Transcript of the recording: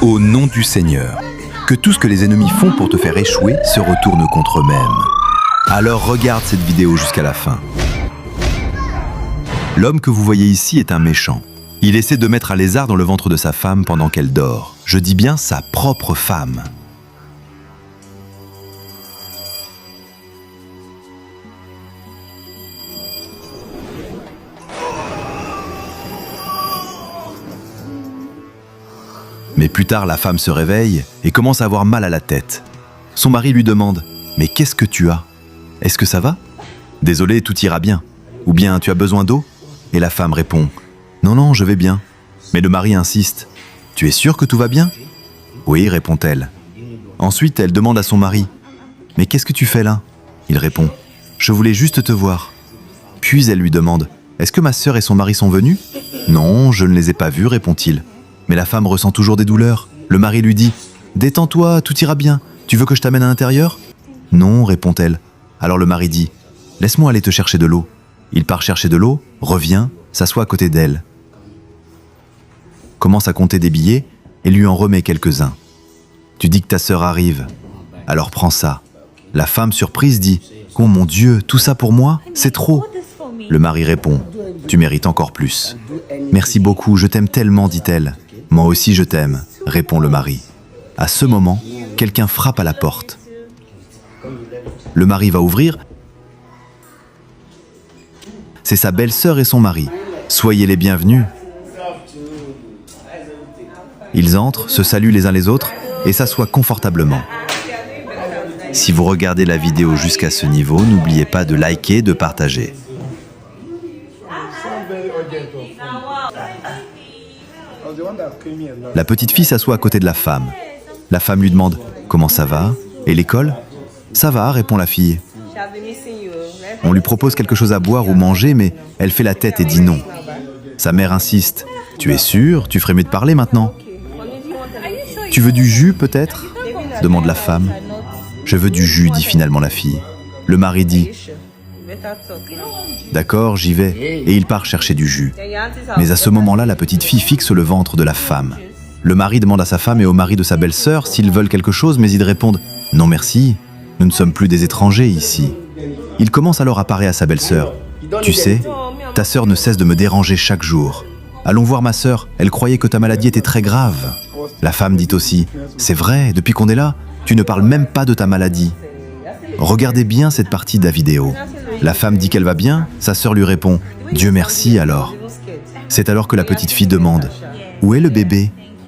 Au nom du Seigneur, que tout ce que les ennemis font pour te faire échouer se retourne contre eux-mêmes. Alors regarde cette vidéo jusqu'à la fin. L'homme que vous voyez ici est un méchant. Il essaie de mettre un lézard dans le ventre de sa femme pendant qu'elle dort. Je dis bien sa propre femme. Mais plus tard, la femme se réveille et commence à avoir mal à la tête. Son mari lui demande « Mais qu'est-ce que tu as? Est-ce que ça va? Désolé, tout ira bien. Ou bien tu as besoin d'eau ?» Et la femme répond « Non, non, je vais bien. » Mais le mari insiste « Tu es sûr que tout va bien ?»« Oui, répond-elle. Ensuite, elle demande à son mari « Mais qu'est-ce que tu fais là ?» Il répond « Je voulais juste te voir. » Puis elle lui demande « Est-ce que ma sœur et son mari sont venus ?»« Non, je ne les ai pas vus, répond-il. Mais la femme ressent toujours des douleurs. Le mari lui dit « Détends-toi, tout ira bien. Tu veux que je t'amène à l'intérieur ?»« Non, répond-elle. Alors le mari dit « Laisse-moi aller te chercher de l'eau. » Il part chercher de l'eau, revient, s'assoit à côté d'elle. Commence à compter des billets et lui en remet quelques-uns. « Tu dis que ta sœur arrive. Alors prends ça. » La femme surprise dit « Oh mon Dieu, tout ça pour moi? C'est trop. » Le mari répond « Tu mérites encore plus. »« Merci beaucoup, je t'aime tellement, dit-elle. »« Moi aussi je t'aime, répond le mari. À ce moment, quelqu'un frappe à la porte. Le mari va ouvrir. C'est sa belle-sœur et son mari. Soyez les bienvenus. Ils entrent, se saluent les uns les autres et s'assoient confortablement. Si vous regardez la vidéo jusqu'à ce niveau, n'oubliez pas de liker, de partager. La petite fille s'assoit à côté de la femme. La femme lui demande « Comment ça va? Et l'école ?»« Ça va, répond la fille. On lui propose quelque chose à boire ou manger, mais elle fait la tête et dit non. Sa mère insiste « Tu es sûre? Tu ferais mieux de parler maintenant. »« Tu veux du jus peut-être ?» demande la femme. « Je veux du jus, dit finalement la fille. Le mari dit « D'accord, j'y vais. » Et il part chercher du jus. Mais à ce moment-là, la petite fille fixe le ventre de la femme. Le mari demande à sa femme et au mari de sa belle-sœur s'ils veulent quelque chose, mais ils répondent « Non merci, nous ne sommes plus des étrangers ici. » Il commence alors à parler à sa belle-sœur. « Tu sais, ta sœur ne cesse de me déranger chaque jour. Allons voir ma sœur, elle croyait que ta maladie était très grave. » La femme dit aussi « C'est vrai, depuis qu'on est là, tu ne parles même pas de ta maladie. » Regardez bien cette partie de la vidéo. La femme dit qu'elle va bien, sa sœur lui répond « Dieu merci alors. » C'est alors que la petite fille demande « Où est le bébé ?»